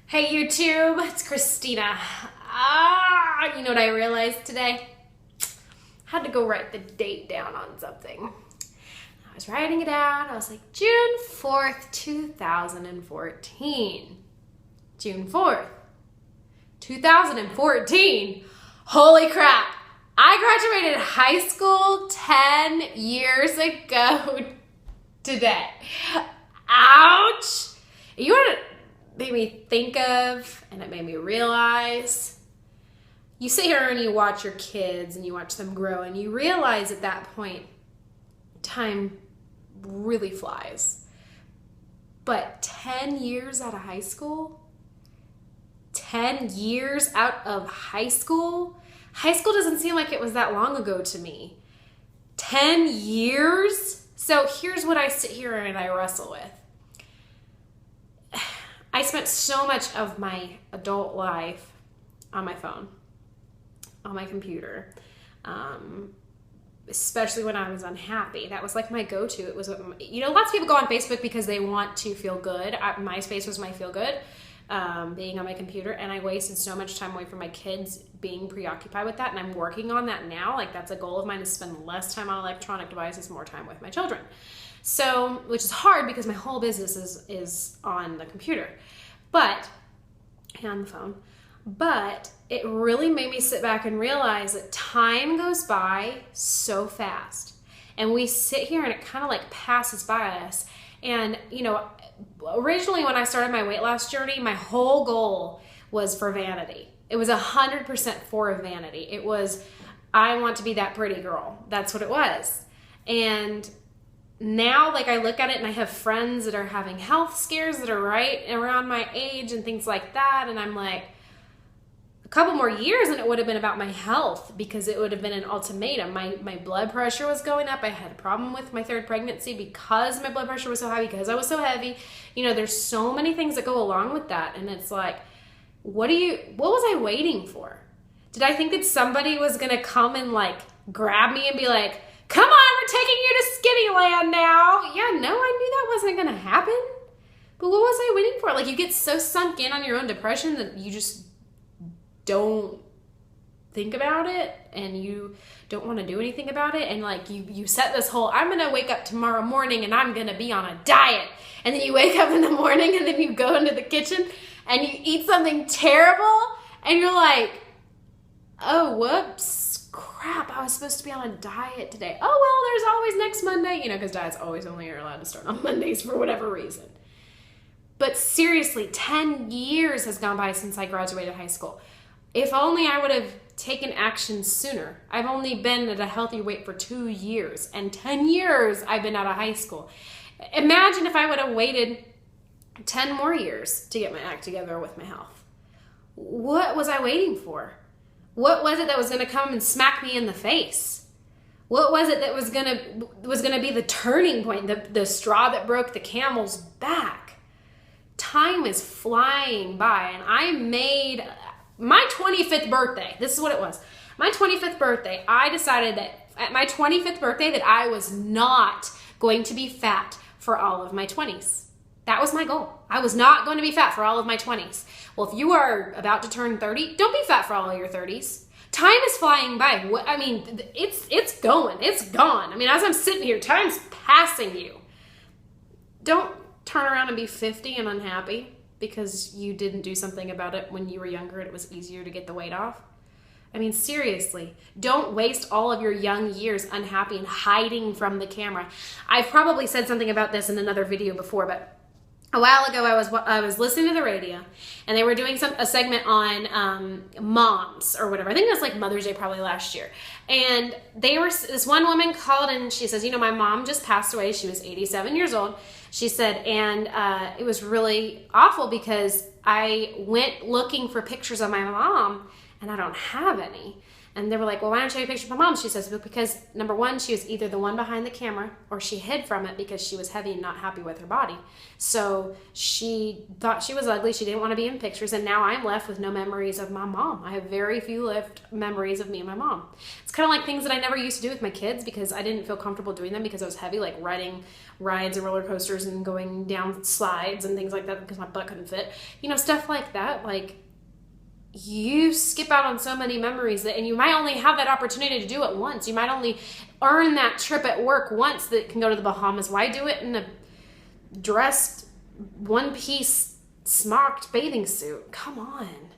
Hey YouTube, it's Kristina. You know what I realized today? I had to go write the date down on something. I was writing it down. I was like, June 4th, 2014. June 4th, 2014. Holy crap. I graduated high school 10 years ago today. Ouch. You know what it made me think of, and it made me realize? You sit here and you watch your kids and you watch them grow, and you realize at that point, time really flies. But 10 years out of high school? 10 years out of high school? High school doesn't seem like it was that long ago to me. 10 years? So here's what I sit here and I wrestle with. I spent so much of my adult life on my phone, on my computer, especially when I was unhappy. That was like my go-to. It was, lots of people go on Facebook because they want to feel good. MySpace was my feel good, being on my computer, and I wasted so much time away from my kids being preoccupied with that, and I'm working on that now. Like, that's a goal of mine, to spend less time on electronic devices, more time with my children. So, which is hard because my whole business is on the computer, and on the phone. But it really made me sit back and realize that time goes by so fast. And we sit here and it kind of like passes by us. And, originally when I started my weight loss journey, my whole goal was for vanity. It was 100% for vanity. It was, I want to be that pretty girl. That's what it was. And now, like, I look at it and I have friends that are having health scares that are right around my age and things like that. And I'm like, a couple more years and it would have been about my health, because it would have been an ultimatum. My blood pressure was going up. I had a problem with my third pregnancy because my blood pressure was so high, because I was so heavy. There's so many things that go along with that. And it's like, what was I waiting for? Did I think that somebody was going to come and like grab me and be like, come on, we're taking you to Skinny Land now? Yeah, no, I knew that wasn't going to happen. But what was I waiting for? Like, you get so sunk in on your own depression that you just don't think about it, and you don't want to do anything about it. And like, you set this whole, I'm going to wake up tomorrow morning and I'm going to be on a diet. And then you wake up in the morning and then you go into the kitchen and you eat something terrible and you're like, oh, whoops. Crap, I was supposed to be on a diet today. Oh, well, there's always next Monday, because diets always only are allowed to start on Mondays for whatever reason. But seriously, 10 years has gone by since I graduated high school. If only I would have taken action sooner. I've only been at a healthy weight for 2 years, and 10 years I've been out of high school. Imagine if I would have waited 10 more years to get my act together with my health. What was I waiting for? What was it that was going to come and smack me in the face? What was it that was going to be the turning point, the straw that broke the camel's back? Time is flying by, and I made my 25th birthday. This is what it was. My 25th birthday, I decided that at my 25th birthday that I was not going to be fat for all of my 20s. That was my goal. I was not going to be fat for all of my 20s. Well, if you are about to turn 30, don't be fat for all of your 30s. Time is flying by. It's going. It's gone. As I'm sitting here, time's passing you. Don't turn around and be 50 and unhappy because you didn't do something about it when you were younger and it was easier to get the weight off. Seriously, don't waste all of your young years unhappy and hiding from the camera. I've probably said something about this in another video before, but a while ago, I was listening to the radio, and they were doing a segment on moms or whatever. I think it was like Mother's Day, probably last year. And this one woman called and she says, my mom just passed away. She was 87 years old. She said, and it was really awful because I went looking for pictures of my mom, and I don't have any. And they were like, well, why don't you show me a picture of my mom? She says, because number one, she was either the one behind the camera or she hid from it because she was heavy and not happy with her body. So she thought she was ugly. She didn't want to be in pictures. And now I'm left with no memories of my mom. I have very few left memories of me and my mom. It's kind of like things that I never used to do with my kids because I didn't feel comfortable doing them because I was heavy, like riding rides and roller coasters and going down slides and things like that because my butt couldn't fit. You know, stuff like that. Like, you skip out on so many memories and you might only have that opportunity to do it once. You might only earn that trip at work once that can go to the Bahamas. Why do it in a dressed, one-piece, smocked bathing suit? Come on.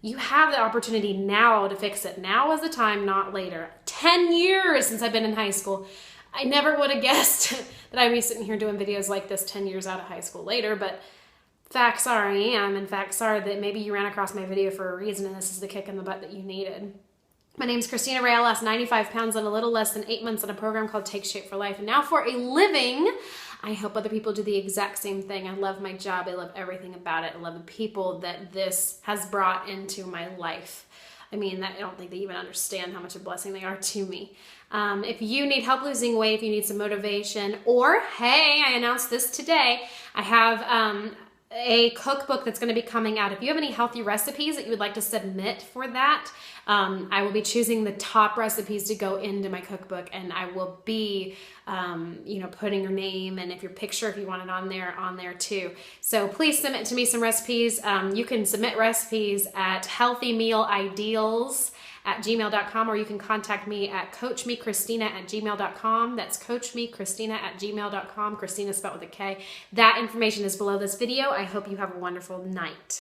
You have the opportunity now to fix it. Now is the time, not later. 10 years since I've been in high school. I never would have guessed that I'd be sitting here doing videos like this 10 years out of high school later, but facts are I am, and facts are that maybe you ran across my video for a reason and this is the kick in the butt that you needed. My name's Kristina Ray. I lost 95 pounds in a little less than 8 months in a program called Take Shape for Life. And now for a living, I help other people do the exact same thing. I love my job. I love everything about it. I love the people that this has brought into my life. I mean, I don't think they even understand how much a blessing they are to me. If you need help losing weight, if you need some motivation, or hey, I announced this today, I have a cookbook that's going to be coming out. If you have any healthy recipes that you would like to submit for that, I will be choosing the top recipes to go into my cookbook, and I will be, putting your name and if your picture, if you want it on there too. So please submit to me some recipes. You can submit recipes at healthymmealideals@gmail.com, or you can contact me at coachmekristina@gmail.com. That's coachmekristina@gmail.com. Kristina spelled with a K. That information is below this video. I hope you have a wonderful night.